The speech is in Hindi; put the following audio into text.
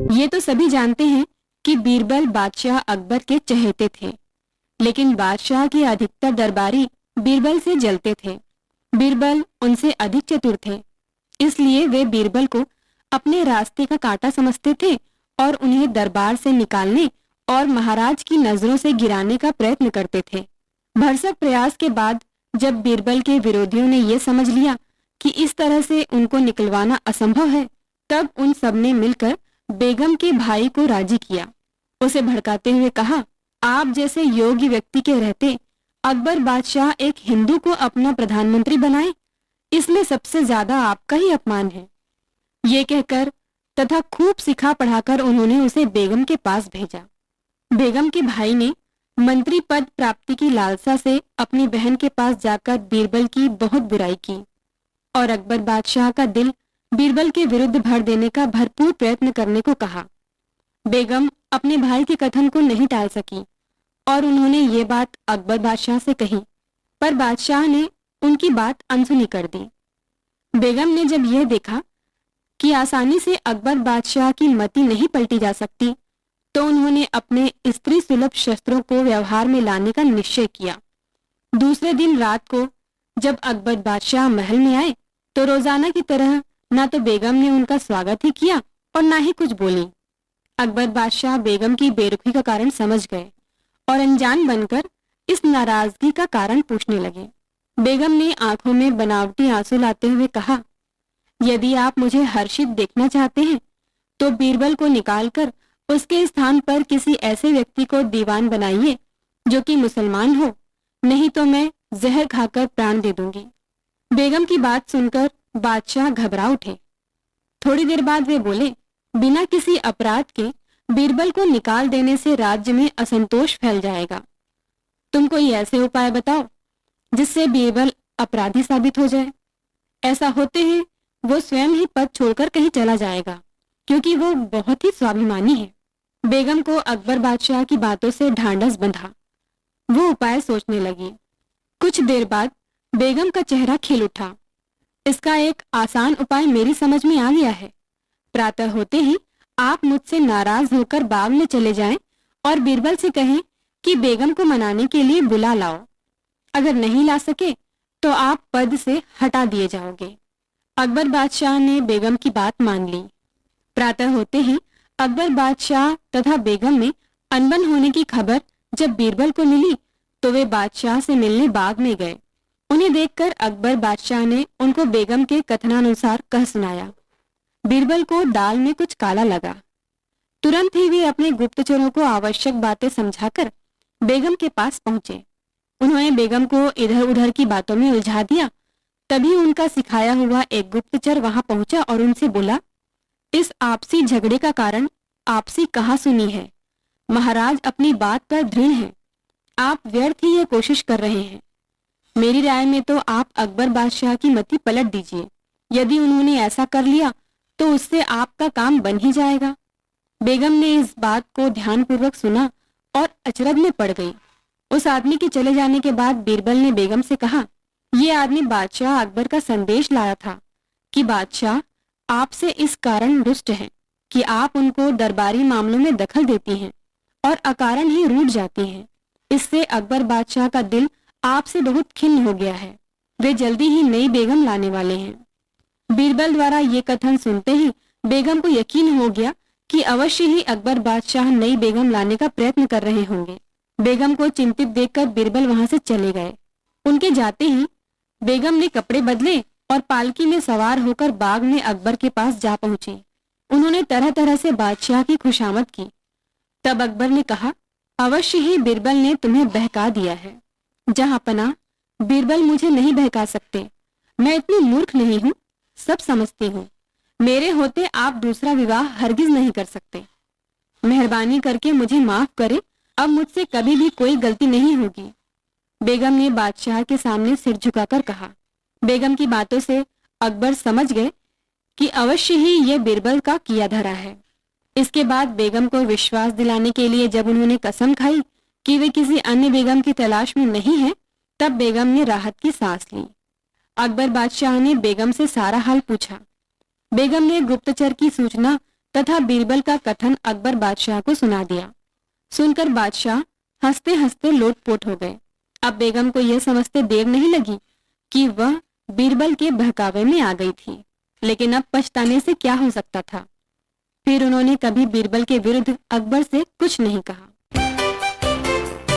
ये तो सभी जानते हैं कि बीरबल बादशाह अकबर के चहेते थे, लेकिन बादशाह के अधिकतर दरबारी बीरबल से जलते थे। बीरबल उनसे अधिक चतुर थे, इसलिए वे बीरबल को अपने रास्ते का कांटा समझते थे और उन्हें दरबार से निकालने और महाराज की नजरों से गिराने का प्रयत्न करते थे। भरसक प्रयास के बाद जब बीरबल के विरोधियों ने यह समझ लिया कि इस तरह से उनको निकलवाना असंभव है, तब उन सबने मिलकर बेगम के भाई को राजी किया। उसे भड़काते हुए कहा, आप जैसे योग्य व्यक्ति के रहते अकबर बादशाह एक हिंदू को अपना प्रधानमंत्री बनाए, इसमें सबसे ज्यादा आपका ही अपमान है। ये कहकर तथा खूब सिखा पढ़ाकर उन्होंने उसे बेगम के पास भेजा। बेगम के भाई ने मंत्री पद प्राप्ति की लालसा से अपनी बहन के पास जाकर बीरबल की बहुत बुराई की और अकबर बादशाह का दिल बीरबल के विरुद्ध भर देने का भरपूर प्रयत्न करने को कहा। बेगम अपने भाई के कथन को नहीं टाल सकी और उन्होंने ये बात अकबर बादशाह से कही, पर बादशाह ने उनकी बात अनसुनी कर दी। बेगम ने जब यह देखा कि आसानी से अकबर बादशाह की मति नहीं पलटी जा सकती, तो उन्होंने अपने स्त्री सुलभ शस्त्रों को व्यवहार में लाने का निश्चय किया। दूसरे दिन रात को जब अकबर बादशाह महल में आए, तो रोजाना की तरह ना तो बेगम ने उनका स्वागत ही किया और ना ही कुछ बोली। अकबर बादशाह बेगम की बेरुखी का कारण समझ गए और अनजान बनकर इस नाराजगी का कारण पूछने लगे। बेगम ने आंखों में बनावटी आंसू लाते हुए कहा, यदि आप मुझे हर्षित देखना चाहते हैं तो बीरबल को निकालकर उसके स्थान पर किसी ऐसे व्यक्ति को दीवान बनाइए जो कि मुसलमान हो, नहीं तो मैं जहर खाकर प्राण दे दूंगी। बेगम की बात सुनकर बादशाह घबरा उठे। थोड़ी देर बाद वे बोले, बिना किसी अपराध के बीरबल को निकाल देने से राज्य में असंतोष फैल जाएगा। तुम कोई ऐसे उपाय बताओ जिससे बीरबल अपराधी साबित हो जाए। ऐसा होते ही वो स्वयं ही पद छोड़कर कहीं चला जाएगा, क्योंकि वो बहुत ही स्वाभिमानी है। बेगम को अकबर बादशाह की बातों से ढांढस बंधा। वो उपाय सोचने लगी। कुछ देर बाद बेगम का चेहरा खिल उठा। इसका एक आसान उपाय मेरी समझ में आ गया है। प्रातः होते ही आप मुझसे नाराज होकर बाग में चले जाएं और बीरबल से कहें कि बेगम को मनाने के लिए बुला लाओ। अगर नहीं ला सके तो आप पद से हटा दिए जाओगे। अकबर बादशाह ने बेगम की बात मान ली। प्रातः होते ही अकबर बादशाह तथा बेगम में अनबन होने की खबर जब बीरबल को मिली, तो वे बादशाह से मिलने बाग में गए। उन्हें देखकर अकबर बादशाह ने उनको बेगम के कथनानुसार कह सुनाया। बीरबल को दाल में कुछ काला लगा। तुरंत ही वे अपने गुप्तचरों को आवश्यक बातें समझाकर बेगम के पास पहुंचे। उन्होंने बेगम को इधर उधर की बातों में उलझा दिया। तभी उनका सिखाया हुआ एक गुप्तचर वहां पहुंचा और उनसे बोला, इस आपसी झगड़े का कारण आपसी कहाँ सुनी है। महाराज अपनी बात पर दृढ़ हैं। आप व्यर्थ ही ये कोशिश कर रहे हैं। मेरी राय में तो आप अकबर बादशाह की मति पलट दीजिए। यदि उन्होंने ऐसा कर लिया तो उससे आपका काम बन ही जाएगा। बेगम ने इस बात को ध्यानपूर्वक सुना और अचरज में पड़ गई। उस आदमी के चले जाने के बाद बीरबल ने बेगम से कहा, ये आदमी बादशाह अकबर का संदेश लाया था कि बादशाह आपसे इस कारण रुष्ट हैं कि आप उनको दरबारी मामलों में दखल देती हैं और अकारण ही रूठ जाती हैं। इससे अकबर बादशाह का दिल आपसे बहुत खिन्न हो गया है। वे जल्दी ही नई बेगम लाने वाले हैं। बीरबल द्वारा ये कथन सुनते ही बेगम को यकीन हो गया कि अवश्य ही अकबर बादशाह नई बेगम लाने का प्रयत्न कर रहे होंगे। बेगम को चिंतित देखकर बीरबल वहां से चले गए। उनके जाते ही बेगम ने कपड़े बदले और पालकी में सवार होकर बाग में अकबर के पास जा पहुंची। उन्होंने तरह तरह से बादशाह की खुशामद की। तब अकबर ने कहा, अवश्य ही बीरबल ने तुम्हें बहका दिया है। जहां पना, बीरबल मुझे नहीं बहका सकते। मैं इतनी मूर्ख नहीं हूँ, सब समझती हूँ। मेरे होते आप दूसरा विवाह हरगिज नहीं कर सकते। मेहरबानी करके मुझे माफ करें, अब मुझसे कभी भी कोई गलती नहीं होगी। बेगम ने बादशाह के सामने सिर झुकाकर कहा। बेगम की बातों से अकबर समझ गए कि अवश्य ही ये बीरबल का किया धरा है। इसके बाद बेगम को विश्वास दिलाने के लिए जब उन्होंने कसम खाई कि वे किसी अन्य बेगम की तलाश में नहीं हैं, तब बेगम ने राहत की सांस ली। अकबर बादशाह ने बेगम से सारा हाल पूछा। बेगम ने गुप्तचर की सूचना तथा बीरबल का कथन अकबर बादशाह को सुना दिया। सुनकर बादशाह हंसते हंसते लोटपोट हो गए। अब बेगम को यह समझते देर नहीं लगी कि वह बीरबल के बहकावे में आ गई थी, लेकिन अब पछताने से क्या हो सकता था। फिर उन्होंने कभी बीरबल के विरुद्ध अकबर से कुछ नहीं कहा।